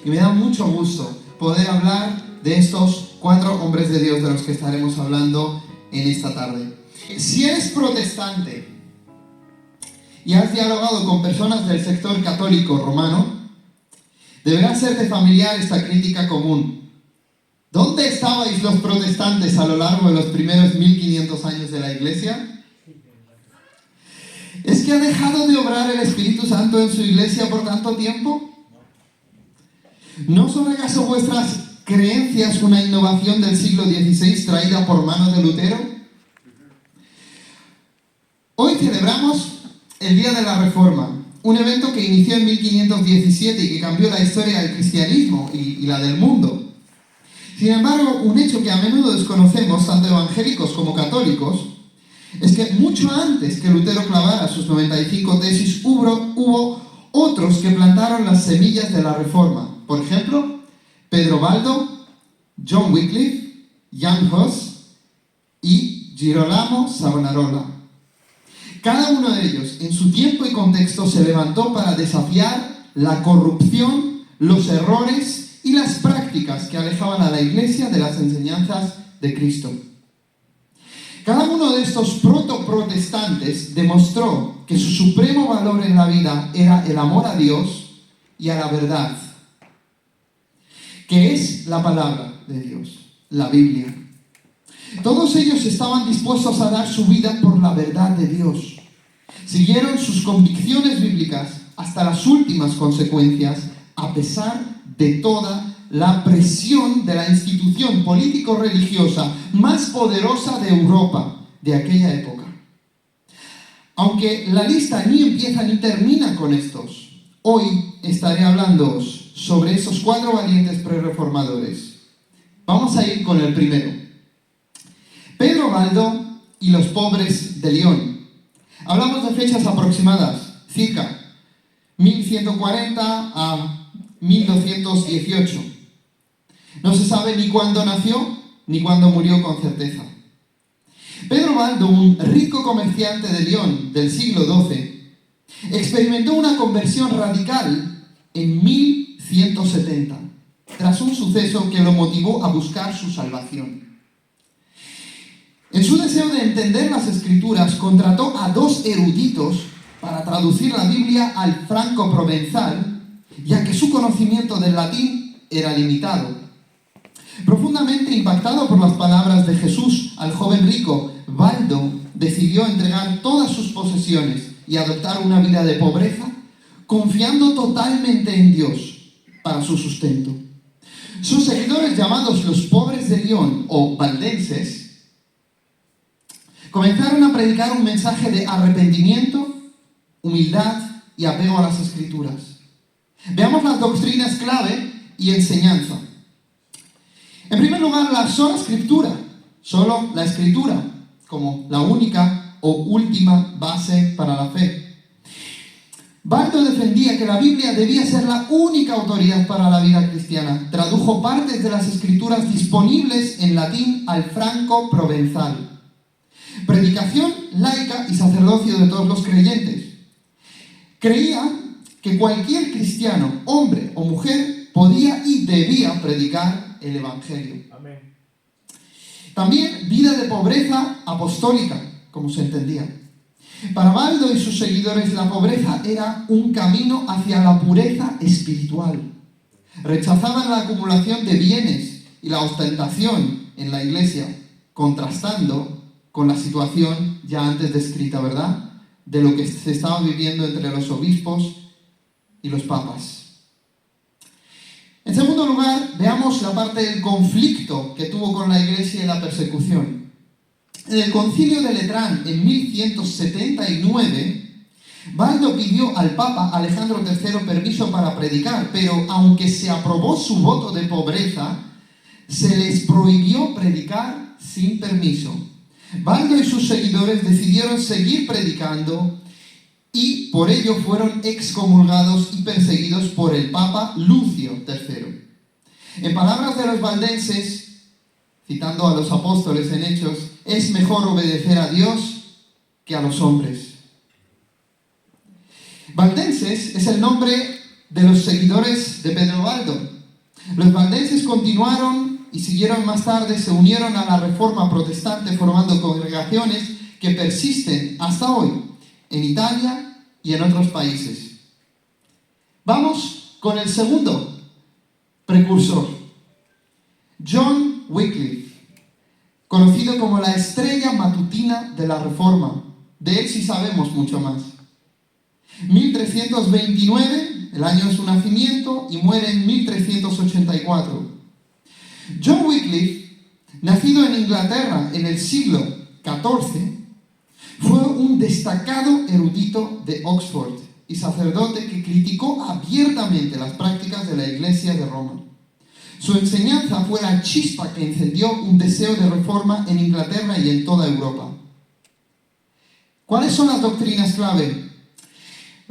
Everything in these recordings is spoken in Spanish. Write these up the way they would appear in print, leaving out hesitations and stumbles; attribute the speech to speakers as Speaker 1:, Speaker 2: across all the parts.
Speaker 1: y me da mucho gusto poder hablar de estos 4 hombres de Dios de los que estaremos hablando en esta tarde. Si eres protestante y has dialogado con personas del sector católico romano, deberá serte familiar esta crítica común. ¿Dónde estabais los protestantes a lo largo de los primeros 1500 años de la Iglesia? ¿Es que ha dejado de obrar el Espíritu Santo en su Iglesia por tanto tiempo? ¿No son acaso vuestras creencias una innovación del siglo XVI traída por manos de Lutero? Hoy celebramos el Día de la Reforma, un evento que inició en 1517 y que cambió la historia del cristianismo y la del mundo. Sin embargo, un hecho que a menudo desconocemos, tanto evangélicos como católicos, es que mucho antes que Lutero clavara sus 95 tesis, hubo otros que plantaron las semillas de la Reforma. Por ejemplo, Pedro Baldo, John Wycliffe, Jan Hus y Girolamo Savonarola. Cada uno de ellos, en su tiempo y contexto, se levantó para desafiar la corrupción, los errores y las prácticas que alejaban a la Iglesia de las enseñanzas de Cristo. Cada uno de estos protoprotestantes demostró que su supremo valor en la vida era el amor a Dios y a la verdad, que es la palabra de Dios, la Biblia. Todos ellos estaban dispuestos a dar su vida por la verdad de Dios. Siguieron sus convicciones bíblicas hasta las últimas consecuencias, a pesar de toda la presión de la institución político-religiosa más poderosa de Europa de aquella época. Aunque la lista ni empieza ni termina con estos, hoy estaré hablándoos sobre esos 4 valientes prerreformadores. Vamos a ir con el primero. Pedro Baldo y los pobres de León. Hablamos de fechas aproximadas, circa 1140 a 1218. No se sabe ni cuándo nació ni cuándo murió con certeza. Pedro Baldo, un rico comerciante de León del siglo XII, experimentó una conversión radical en 1170, tras un suceso que lo motivó a buscar su salvación. En su deseo de entender las Escrituras, contrató a 2 eruditos para traducir la Biblia al franco-provenzal, ya que su conocimiento del latín era limitado. Profundamente impactado por las palabras de Jesús al joven rico, Baldo decidió entregar todas sus posesiones y adoptar una vida de pobreza, confiando totalmente en Dios para su sustento. Sus seguidores, llamados los pobres de León o valdenses, comenzaron a predicar un mensaje de arrepentimiento, humildad y apego a las Escrituras. Veamos las doctrinas clave y enseñanza. En primer lugar, la sola Escritura, solo la Escritura, como la única o última base para la fe. Baldo defendía que la Biblia debía ser la única autoridad para la vida cristiana. Tradujo partes de las Escrituras disponibles en latín al franco-provenzal. Predicación laica y sacerdocio de todos los creyentes. Creía que cualquier cristiano, hombre o mujer, podía y debía predicar el Evangelio. Amén. También vida de pobreza apostólica, como se entendía. Para Baldo y sus seguidores, la pobreza era un camino hacia la pureza espiritual. Rechazaban la acumulación de bienes y la ostentación en la iglesia, contrastando con la situación ya antes descrita, ¿verdad?, de lo que se estaba viviendo entre los obispos y los papas. En segundo lugar, veamos la parte del conflicto que tuvo con la Iglesia y la persecución. En el Concilio de Letrán, en 1179, Baldo pidió al Papa Alejandro III permiso para predicar, pero aunque se aprobó su voto de pobreza, se les prohibió predicar sin permiso. Baldo y sus seguidores decidieron seguir predicando y por ello fueron excomulgados y perseguidos por el Papa Lucio III. En palabras de los valdenses, citando a los apóstoles en Hechos, es mejor obedecer a Dios que a los hombres. Valdenses es el nombre de los seguidores de Pedro Baldo. Los valdenses continuaron y siguieron más tarde, se unieron a la Reforma protestante formando congregaciones que persisten hasta hoy en Italia y en otros países. Vamos con el segundo precursor, John Wycliffe, conocido como la estrella matutina de la Reforma. De él sí sabemos mucho más. 1329, el año de su nacimiento, y muere en 1384. John Wycliffe, nacido en Inglaterra en el siglo XIV, fue un destacado erudito de Oxford y sacerdote que criticó abiertamente las prácticas de la Iglesia de Roma. Su enseñanza fue la chispa que encendió un deseo de reforma en Inglaterra y en toda Europa. ¿Cuáles son las doctrinas clave?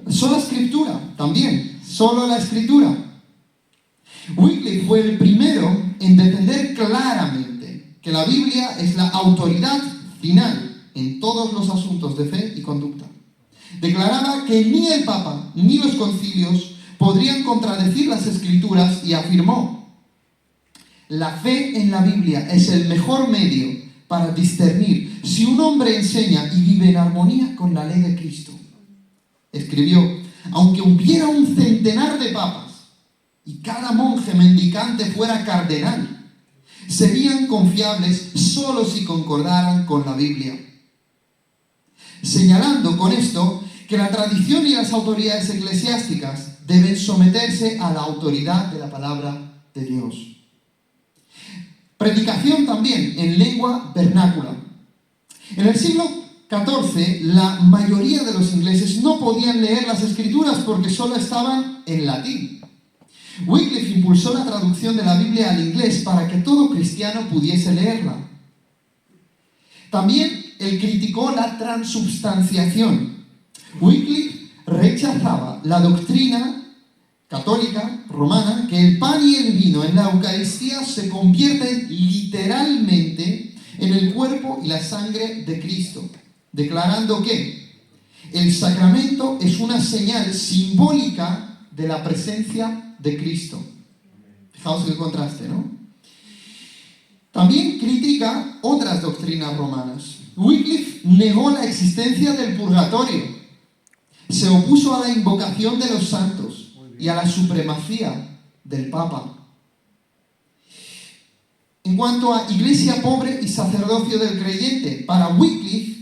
Speaker 1: Sola Escritura, también, solo la Escritura. Wycliffe fue el primero en defender claramente que la Biblia es la autoridad final en todos los asuntos de fe y conducta. Declaraba que ni el Papa ni los concilios podrían contradecir las Escrituras y afirmó: la fe en la Biblia es el mejor medio para discernir si un hombre enseña y vive en armonía con la ley de Cristo. Escribió: aunque hubiera un centenar de papas y cada monje mendicante fuera cardenal, serían confiables solo si concordaran con la Biblia. Señalando con esto que la tradición y las autoridades eclesiásticas deben someterse a la autoridad de la palabra de Dios. Predicación también en lengua vernácula. En el siglo XIV, la mayoría de los ingleses no podían leer las Escrituras porque solo estaban en latín. Wycliffe impulsó la traducción de la Biblia al inglés para que todo cristiano pudiese leerla. También él criticó la transubstanciación. Wycliffe rechazaba la doctrina católica romana que el pan y el vino en la Eucaristía se convierten literalmente en el cuerpo y la sangre de Cristo, declarando que el sacramento es una señal simbólica de la presencia de Cristo. Fijaos el contraste, ¿no? También critica otras doctrinas romanas. Wycliffe negó la existencia del purgatorio. Se opuso a la invocación de los santos y a la supremacía del Papa. En cuanto a iglesia pobre y sacerdocio del creyente, para Wycliffe,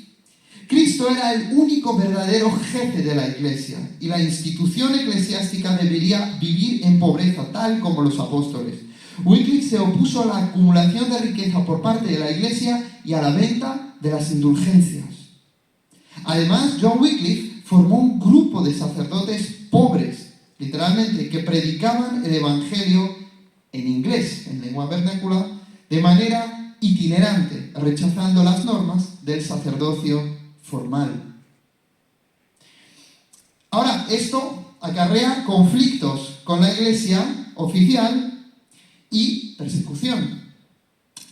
Speaker 1: Cristo era el único verdadero jefe de la iglesia y la institución eclesiástica debería vivir en pobreza, tal como los apóstoles. Wycliffe se opuso a la acumulación de riqueza por parte de la iglesia y a la venta de las indulgencias. Además, John Wycliffe formó un grupo de sacerdotes pobres, literalmente, que predicaban el evangelio en inglés, en lengua vernácula, de manera itinerante, rechazando las normas del sacerdocio formal. Ahora, esto acarrea conflictos con la iglesia oficial y persecución.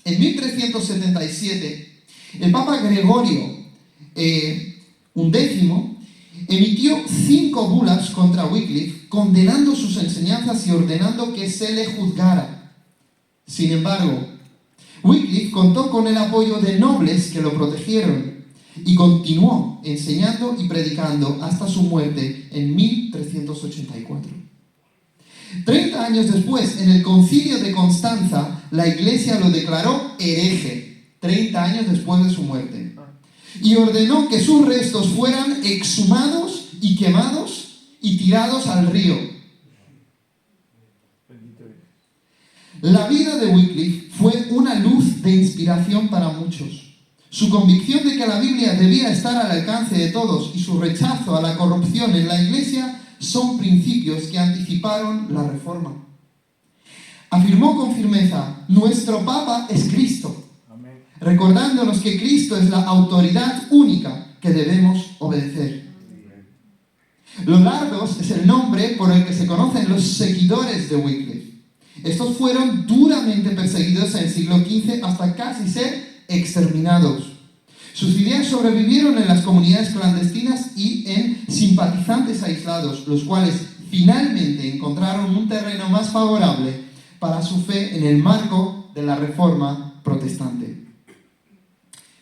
Speaker 1: En 1377, el Papa Gregorio XI emitió 5 bulas contra Wycliffe, condenando sus enseñanzas y ordenando que se le juzgara. Sin embargo, Wycliffe contó con el apoyo de nobles que lo protegieron y continuó enseñando y predicando hasta su muerte en 1384. 30 años después, en el Concilio de Constanza, la Iglesia lo declaró hereje, 30 años después de su muerte, y ordenó que sus restos fueran exhumados y quemados y tirados al río. La vida de Wycliffe fue una luz de inspiración para muchos. Su convicción de que la Biblia debía estar al alcance de todos y su rechazo a la corrupción en la Iglesia son principios que anticiparon la Reforma. Afirmó con firmeza: nuestro Papa es Cristo, recordándonos que Cristo es la autoridad única que debemos obedecer. Los Lardos es el nombre por el que se conocen los seguidores de Wycliffe. Estos fueron duramente perseguidos en el siglo XV hasta casi ser exterminados. Sus ideas sobrevivieron en las comunidades clandestinas y en simpatizantes aislados, los cuales finalmente encontraron un terreno más favorable para su fe en el marco de la Reforma protestante.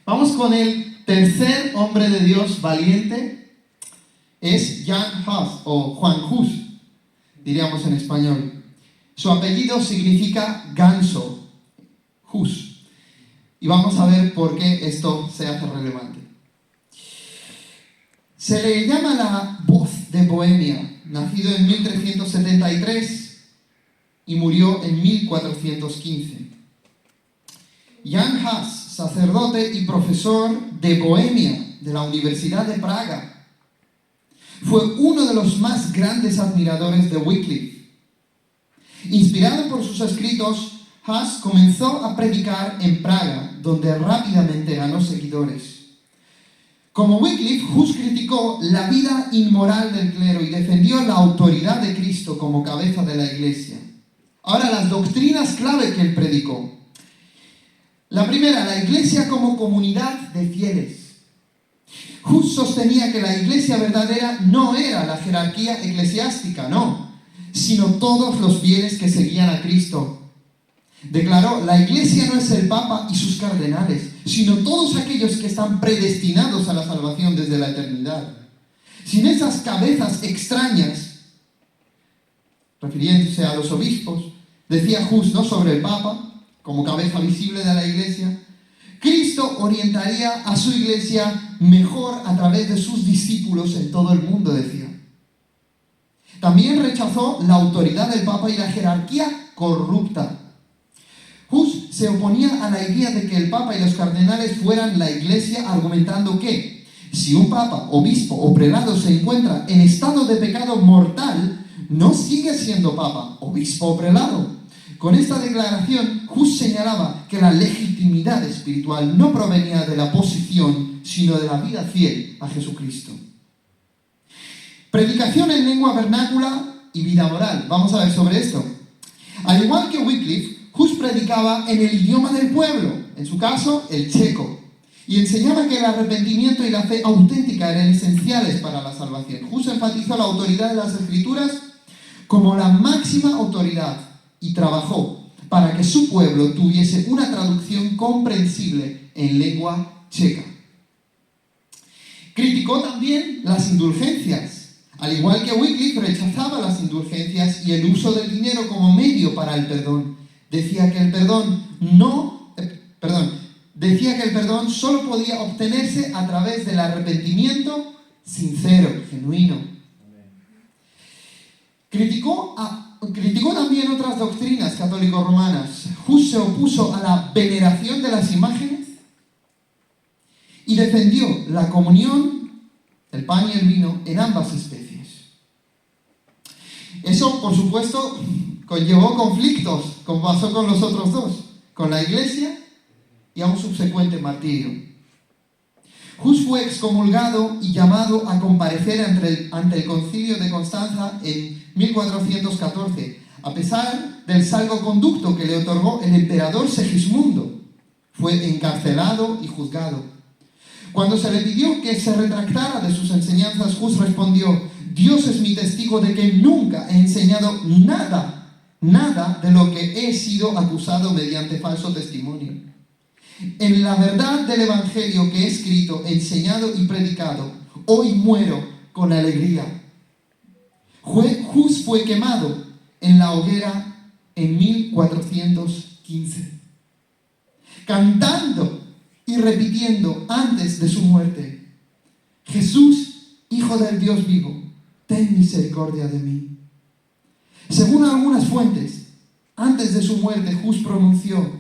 Speaker 1: Vamos con el tercer hombre de Dios valiente, es Jan Hus, o Juan Hus, diríamos en español. Su apellido significa ganso, Hus. Y vamos a ver por qué esto se hace relevante. Se le llama la voz de Bohemia, nacido en 1373 y murió en 1415. Jan Hus, sacerdote y profesor de Bohemia, de la Universidad de Praga, fue uno de los más grandes admiradores de Wycliffe. Inspirado por sus escritos, Hus comenzó a predicar en Praga, donde rápidamente ganó seguidores. Como Wycliffe, Hus criticó la vida inmoral del clero y defendió la autoridad de Cristo como cabeza de la Iglesia. Ahora, las doctrinas clave que él predicó. La primera, la Iglesia como comunidad de fieles. Hus sostenía que la Iglesia verdadera no era la jerarquía eclesiástica, no, sino todos los fieles que seguían a Cristo. Declaró, la Iglesia no es el Papa y sus cardenales, sino todos aquellos que están predestinados a la salvación desde la eternidad. Sin esas cabezas extrañas, refiriéndose a los obispos, decía Hus, no sobre el Papa, como cabeza visible de la Iglesia, Cristo orientaría a su Iglesia mejor a través de sus discípulos en todo el mundo, decía. También rechazó la autoridad del Papa y la jerarquía corrupta. Hus se oponía a la idea de que el Papa y los cardenales fueran la Iglesia, argumentando que si un Papa, obispo o prelado se encuentra en estado de pecado mortal, no sigue siendo Papa, obispo o prelado. Con esta declaración, Hus señalaba que la legitimidad espiritual no provenía de la posición, sino de la vida fiel a Jesucristo. Predicación en lengua vernácula y vida moral. Vamos a ver sobre esto. Al igual que Wycliffe, Hus predicaba en el idioma del pueblo, en su caso, el checo, y enseñaba que el arrepentimiento y la fe auténtica eran esenciales para la salvación. Hus enfatizó la autoridad de las Escrituras como la máxima autoridad y trabajó para que su pueblo tuviese una traducción comprensible en lengua checa. Criticó también las indulgencias. Al igual que Wycliffe, rechazaba las indulgencias y el uso del dinero como medio para el perdón. Decía que el perdón solo podía obtenerse a través del arrepentimiento sincero, genuino. Criticó también otras doctrinas católico-romanas. Hus se opuso a la veneración de las imágenes y defendió la comunión, el pan y el vino, en ambas especies. Eso, por supuesto, conllevó conflictos, como pasó con los otros dos, con la Iglesia y a un subsecuente martirio. Hus fue excomulgado y llamado a comparecer ante el Concilio de Constanza en 1414, a pesar del salvoconducto que le otorgó el emperador Segismundo. Fue encarcelado y juzgado. Cuando se le pidió que se retractara de sus enseñanzas, Hus respondió: Dios es mi testigo de que nunca he enseñado nada de lo que he sido acusado mediante falso testimonio. En la verdad del Evangelio que he escrito, enseñado y predicado, hoy muero con alegría. Hus fue quemado en la hoguera en 1415, cantando y repitiendo antes de su muerte: Jesús, Hijo del Dios vivo, ten misericordia de mí. Según algunas fuentes, antes de su muerte, Hus pronunció: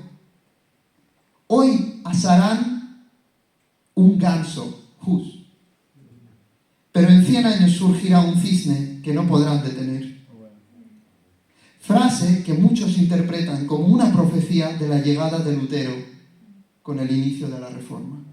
Speaker 1: hoy asarán un ganso, Hus, pero en 100 años surgirá un cisne que no podrán detener. Frase que muchos interpretan como una profecía de la llegada de Lutero con el inicio de la Reforma.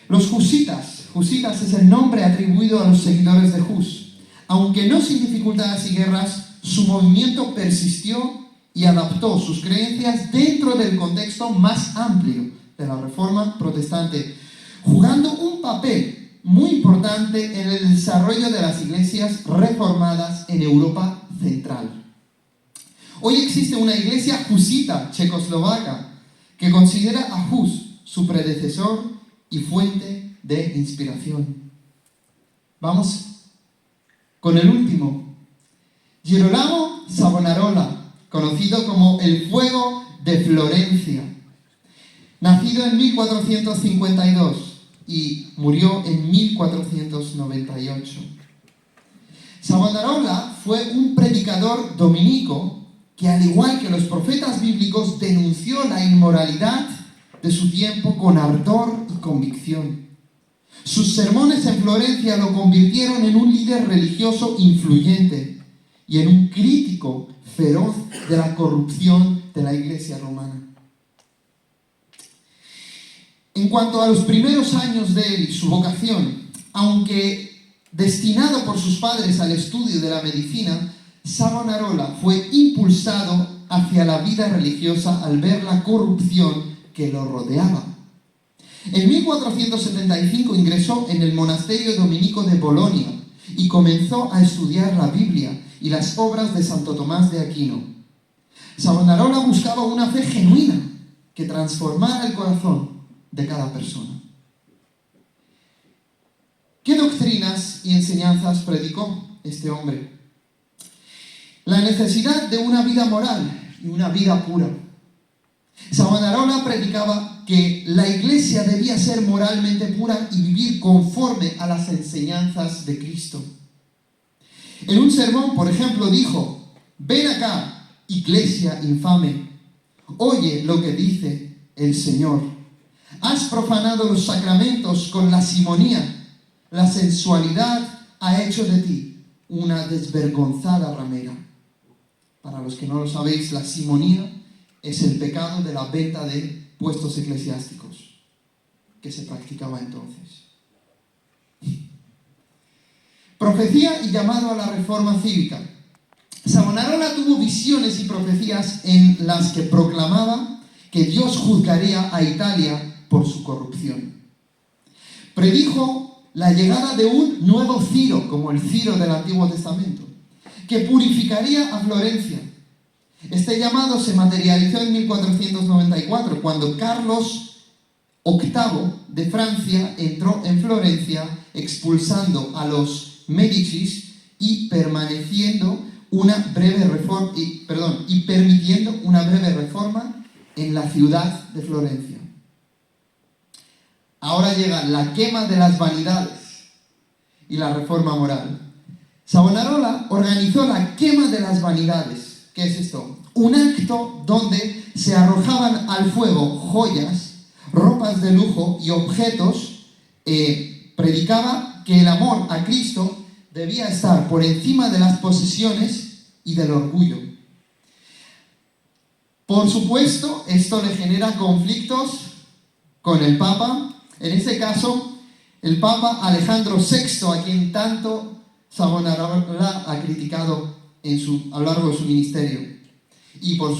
Speaker 1: Los husitas es el nombre atribuido a los seguidores de Hus. Aunque no sin dificultades y guerras, su movimiento persistió y adaptó sus creencias dentro del contexto más amplio de la Reforma protestante, jugando un papel muy importante en el desarrollo de las iglesias reformadas en Europa central. Hoy existe una iglesia husita checoslovaca que considera a Hus su predecesor y fuente de inspiración. Vamos con el último. Girolamo Savonarola, conocido como el Fuego de Florencia. Nacido en 1452 y murió en 1498. Savonarola fue un predicador dominico que, al igual que los profetas bíblicos, denunció la inmoralidad de su tiempo con ardor y convicción. Sus sermones en Florencia lo convirtieron en un líder religioso influyente y en un crítico feroz de la corrupción de la Iglesia romana. En cuanto a los primeros años de él y su vocación, aunque destinado por sus padres al estudio de la medicina, Savonarola fue impulsado hacia la vida religiosa al ver la corrupción que lo rodeaba. En 1475 ingresó en el monasterio dominico de Bolonia y comenzó a estudiar la Biblia y las obras de Santo Tomás de Aquino. Savonarola buscaba una fe genuina que transformara el corazón de cada persona. ¿Qué doctrinas y enseñanzas predicó este hombre? La necesidad de una vida moral y una vida pura. Savonarola predicaba que la iglesia debía ser moralmente pura y vivir conforme a las enseñanzas de Cristo. En un sermón, por ejemplo, dijo: ven acá, iglesia infame, oye lo que dice el Señor. Has profanado los sacramentos con la simonía. La sensualidad ha hecho de ti una desvergonzada ramera. Para los que no lo sabéis, la simonía es el pecado de la venta de puestos eclesiásticos que se practicaba entonces. Profecía y llamado a la reforma cívica. Savonarola tuvo visiones y profecías en las que proclamaba que Dios juzgaría a Italia por su corrupción. Predijo la llegada de un nuevo Ciro, como el Ciro del Antiguo Testamento, que purificaría a Florencia. Este llamado se materializó en 1494, cuando Carlos VIII de Francia entró en Florencia, expulsando a los Médicis y permitiendo una breve reforma en la ciudad de Florencia. Ahora llega la quema de las vanidades y la reforma moral. Savonarola organizó la quema de las vanidades. ¿Qué es esto? Un acto donde se arrojaban al fuego joyas, ropas de lujo y objetos. Predicaba que el amor a Cristo debía estar por encima de las posesiones y del orgullo. Por supuesto, esto le genera conflictos con el Papa. En este caso, el Papa Alejandro VI, a quien tanto Savonarola ha criticado a lo largo de su ministerio. Y por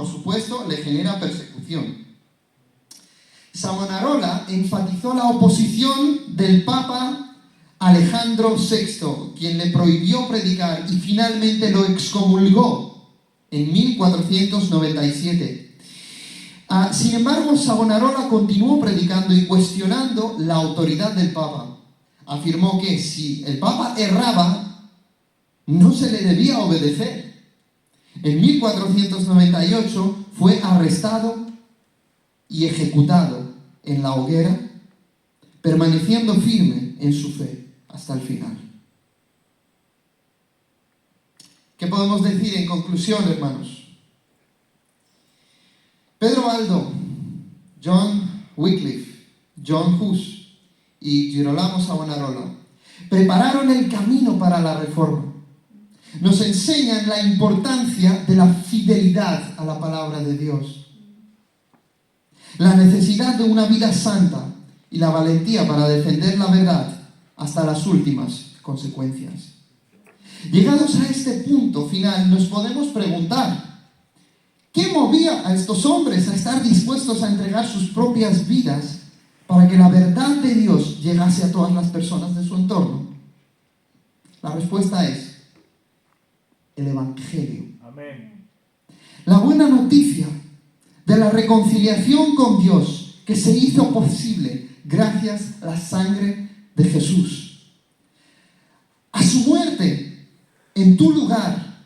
Speaker 1: supuesto, le genera persecución. Savonarola enfatizó la oposición del Papa Alejandro VI, quien le prohibió predicar y finalmente lo excomulgó en 1497. Sin embargo, Savonarola continuó predicando y cuestionando la autoridad del Papa. Afirmó que si el Papa erraba, no se le debía obedecer. En 1498 fue arrestado y ejecutado en la hoguera, permaneciendo firme en su fe hasta el final. ¿Qué podemos decir en conclusión, hermanos? Pedro Baldo, John Wycliffe, John Hus y Girolamo Savonarola prepararon el camino para la reforma. Nos enseñan la importancia de la fidelidad a la palabra de Dios, la necesidad de una vida santa y la valentía para defender la verdad hasta las últimas consecuencias. Llegados a este punto final, nos podemos preguntar: ¿qué movía a estos hombres a estar dispuestos a entregar sus propias vidas para que la verdad de Dios llegase a todas las personas de su entorno? La respuesta es el Evangelio.
Speaker 2: Amén.
Speaker 1: La buena noticia de la reconciliación con Dios que se hizo posible gracias a la sangre de Jesús. A su muerte en tu lugar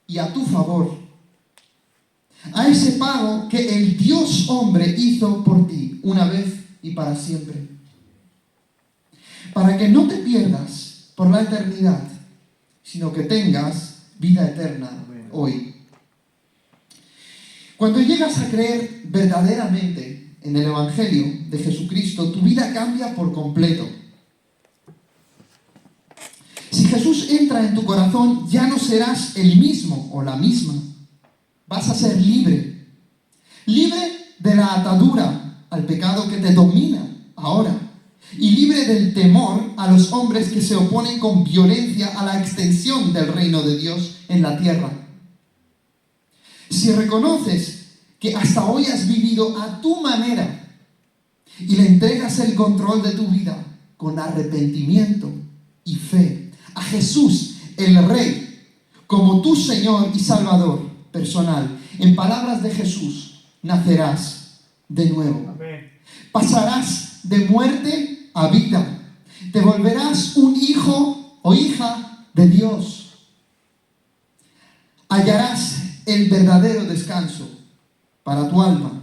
Speaker 1: y a tu favor. A ese pago que el Dios hombre hizo por ti una vez y para siempre. Para que no te pierdas por la eternidad, sino que tengas vida eterna hoy. Cuando llegas a creer verdaderamente en el Evangelio de Jesucristo, tu vida cambia por completo. Si Jesús entra en tu corazón, ya no serás el mismo o la misma. Vas a ser libre. Libre de la atadura al pecado que te domina ahora. Y libre del temor a los hombres que se oponen con violencia a la extensión del reino de Dios en la tierra. Si reconoces que hasta hoy has vivido a tu manera y le entregas el control de tu vida con arrepentimiento y fe a Jesús, el Rey, como tu Señor y Salvador personal, en palabras de Jesús, nacerás de nuevo.
Speaker 2: Amén.
Speaker 1: Pasarás de muerte a vida. Te volverás un hijo o hija de Dios. Hallarás el verdadero descanso para tu alma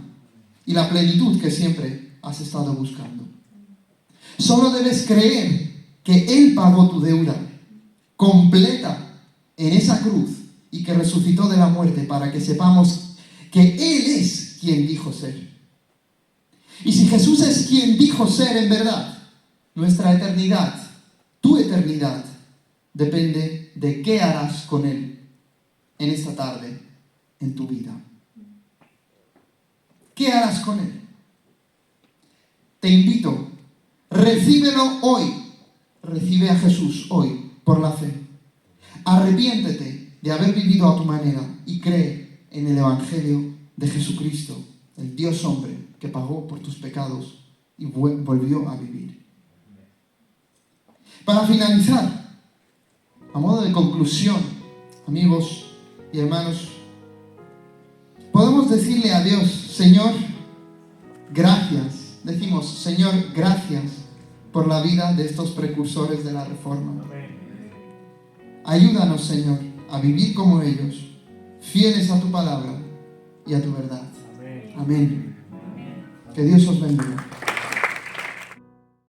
Speaker 1: y la plenitud que siempre has estado buscando. Solo debes creer que Él pagó tu deuda completa en esa cruz y que resucitó de la muerte para que sepamos que Él es quien dijo ser. Y si Jesús es quien dijo ser en verdad, nuestra eternidad, tu eternidad, depende de qué harás con Él en esta tarde, en tu vida. ¿Qué harás con Él? Te invito, recíbelo hoy. Recibe a Jesús hoy por la fe. Arrepiéntete de haber vivido a tu manera y cree en el Evangelio de Jesucristo, el Dios hombre que pagó por tus pecados y volvió a vivir. Para finalizar, a modo de conclusión, amigos y hermanos, podemos decirle a Dios, Señor, gracias. Decimos, Señor, gracias por la vida de estos precursores de la Reforma. Ayúdanos, Señor, a vivir como ellos, fieles a tu palabra y a tu verdad. Amén. Que Dios os bendiga.